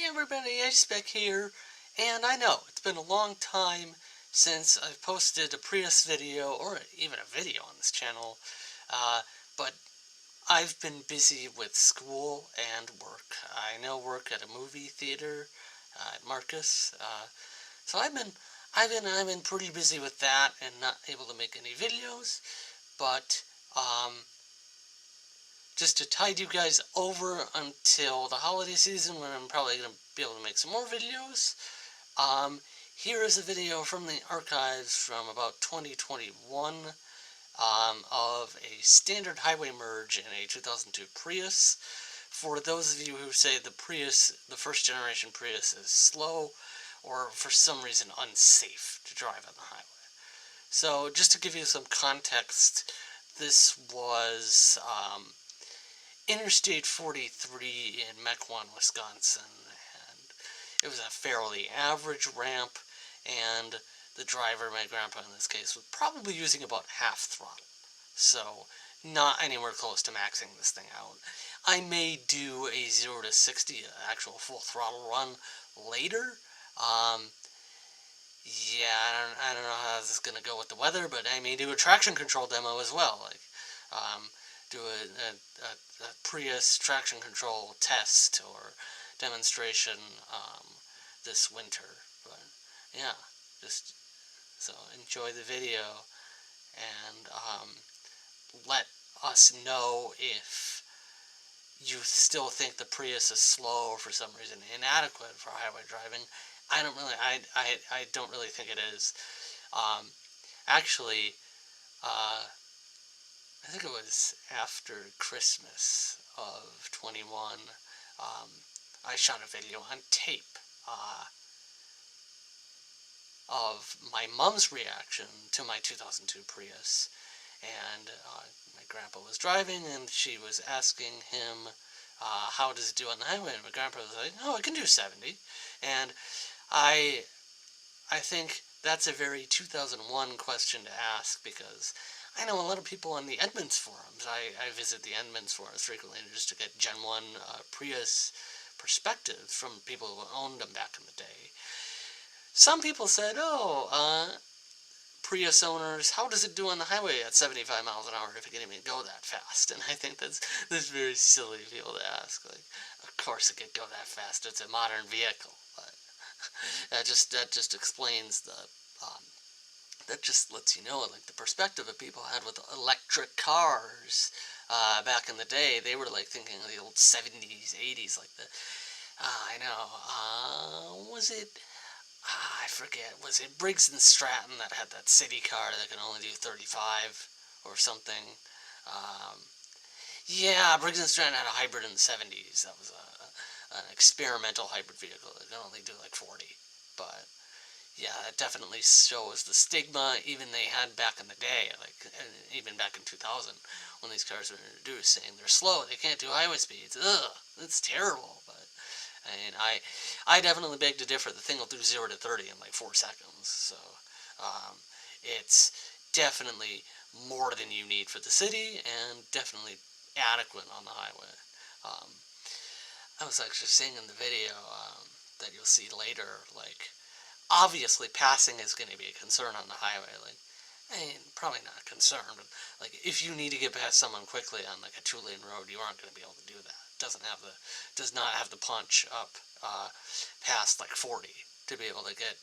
everybody, A-Spec here, and I know it's been a long time since I've posted a Prius video, or even a video on this channel, but I've been busy with school and work. I now work at a movie theater at Marcus, so I've been pretty busy with that and not able to make any videos, but, just to tide you guys over until the holiday season when I'm probably going to be able to make some more videos. Here is a video from the archives from about 2021 of a standard highway merge in a 2002 Prius. For those of you who say the Prius, the first generation Prius, is slow or for some reason unsafe to drive on the highway. So just to give you some context, this was Interstate 43 in Mequon, Wisconsin, and it was a fairly average ramp, and the driver, my grandpa in this case, was probably using about half throttle, so not anywhere close to maxing this thing out. I may do a 0 to 60, actual full throttle run later. Yeah, I don't know how this is going to go with the weather, but I may do a traction control demo as well, like, do a Prius traction control test or demonstration this winter. But yeah, just so enjoy the video and let us know if you still think the Prius is slow or for some reason inadequate for highway driving. I don't really think it is. Actually, I think it was after Christmas of 21, I shot a video on tape of my mom's reaction to my 2002 Prius. And my grandpa was driving, and she was asking him, how does it do on the highway? And my grandpa was like, oh, it can do 70. And I think that's a very 2001 question to ask, because I know a lot of people on the Edmunds forums. I visit the Edmunds forums frequently just to get Gen 1 Prius perspectives from people who owned them back in the day. Some people said, oh, Prius owners, how does it do on the highway at 75 miles an hour if it can even go that fast? And I think that's very silly of people to ask. Like, of course it could go that fast. It's a modern vehicle. But that just explains the that just lets you know, like, the perspective that people had with electric cars back in the day. They were like thinking of the old 70s, 80s, like the I know, was it, I forget, was it Briggs and Stratton that had that city car that could only do 35 or something? Yeah, Briggs and Stratton had a hybrid in the 70s. That was an experimental hybrid vehicle that could only do like 40. But yeah, it definitely shows the stigma even they had back in the day, like even back in 2000 when these cars were introduced, saying they're slow, they can't do highway speeds. Ugh, it's terrible. But I mean, I definitely beg to differ. The thing will do 0 to 30 in like 4 seconds. So it's definitely more than you need for the city, and definitely adequate on the highway. I was actually saying in the video that you'll see later, like, obviously passing is going to be a concern on the highway. Like, I mean, probably not a concern, but like, if you need to get past someone quickly on like a 2-lane road, you aren't going to be able to do that. Does not have the punch up past like 40 to be able to get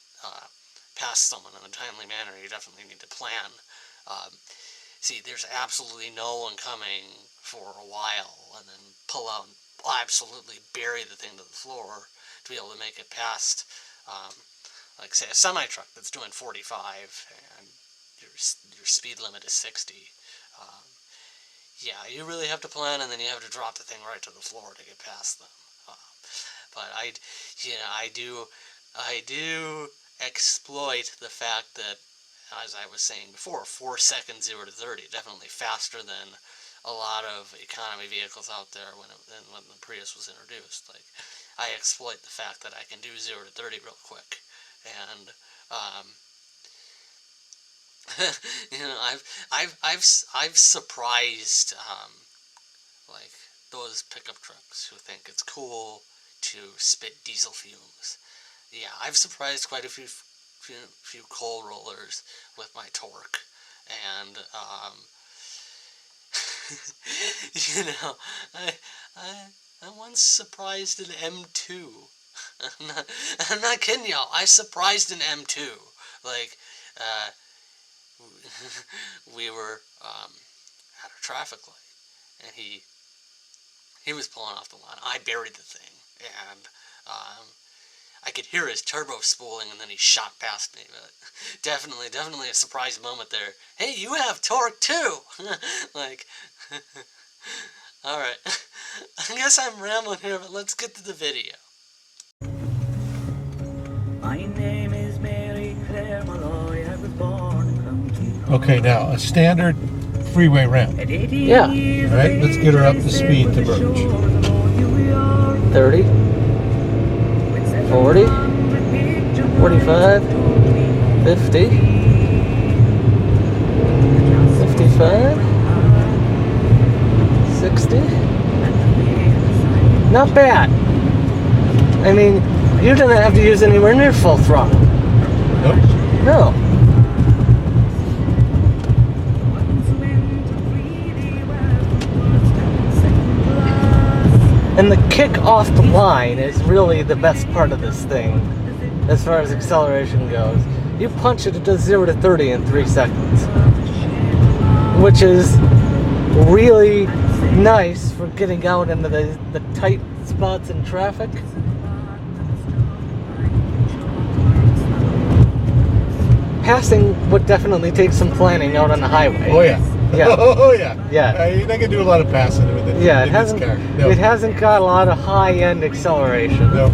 past someone in a timely manner. You definitely need to plan. See, there's absolutely no one coming for a while and then pull out and absolutely bury the thing to the floor to be able to make it past, like, say, a semi-truck that's doing 45 and your speed limit is 60. Yeah, you really have to plan, and then you have to drop the thing right to the floor to get past them. But I do exploit the fact that, as I was saying before, 4 seconds 0 to 30, definitely faster than a lot of economy vehicles out there when the Prius was introduced. Like, I exploit the fact that I can do 0 to 30 real quick, and you know, I've surprised like those pickup trucks who think it's cool, to spit diesel fumes. Yeah, I've surprised quite a few coal rollers with my torque, and you know, I once surprised an M2. I'm not kidding y'all. I surprised an M2. Like, we were at a traffic light, and he was pulling off the line. I buried the thing, and I could hear his turbo spooling, and then he shot past me. But definitely a surprise moment there. Hey, you have torque too. Like, all right. I guess I'm rambling here, but let's get to the video. My name is Mary Claire Malloy. I was born in County. Okay, now a standard freeway ramp. Yeah. All right, let's get her up to speed to Birch. 30, 40, 45, 50, 55, 60. Not bad. I mean, you didn't have to use anywhere near full throttle. Nope. No. And the kick off the line is really the best part of this thing, as far as acceleration goes. You punch it, it does 0 to 30 in 3 seconds, which is really nice for getting out into the tight spots in traffic. Passing would definitely take some planning out on the highway. Oh yeah. Yeah. Oh yeah. Yeah. You're not gonna do a lot of passing with it. Yeah, in this car. No. it hasn't got a lot of high-end acceleration. No.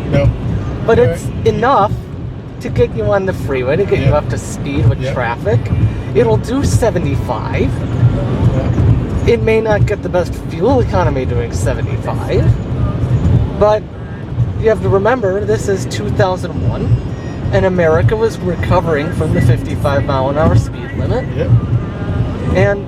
No. But it's enough to get you on the freeway, to get you up to speed with traffic. It'll do 75. Yeah. It may not get the best fuel economy doing 75, but you have to remember this is 2001, and America was recovering from the 55-mile-an-hour speed limit. Yep. And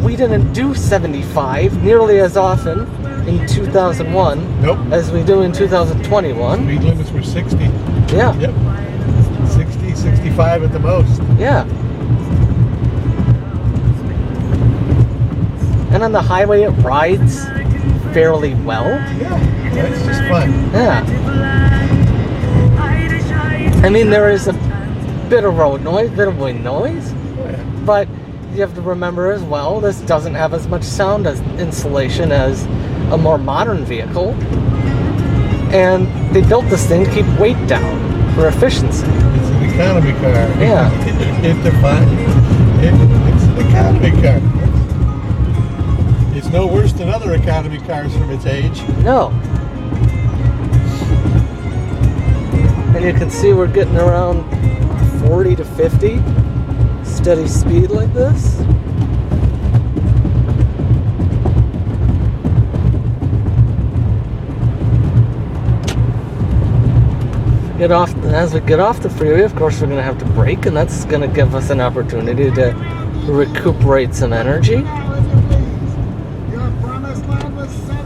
we didn't do 75 nearly as often in 2001 Nope. as we do in 2021. Speed limits were 60. Yeah. Yep. 60, 65 at the most. Yeah. And on the highway it rides fairly well. Yeah. That's just fun. Yeah. I mean, there is a bit of road noise, bit of wind noise, but you have to remember as well, this doesn't have as much sound as insulation as a more modern vehicle. And they built this thing to keep weight down for efficiency. It's an economy car. Yeah. It's an economy car. It's no worse than other economy cars from its age. No. And you can see we're getting around 40 to 50. Steady speed like this. As we get off the freeway, of course, we're going to have to brake, and that's going to give us an opportunity to recuperate some energy. Your promised land was 70.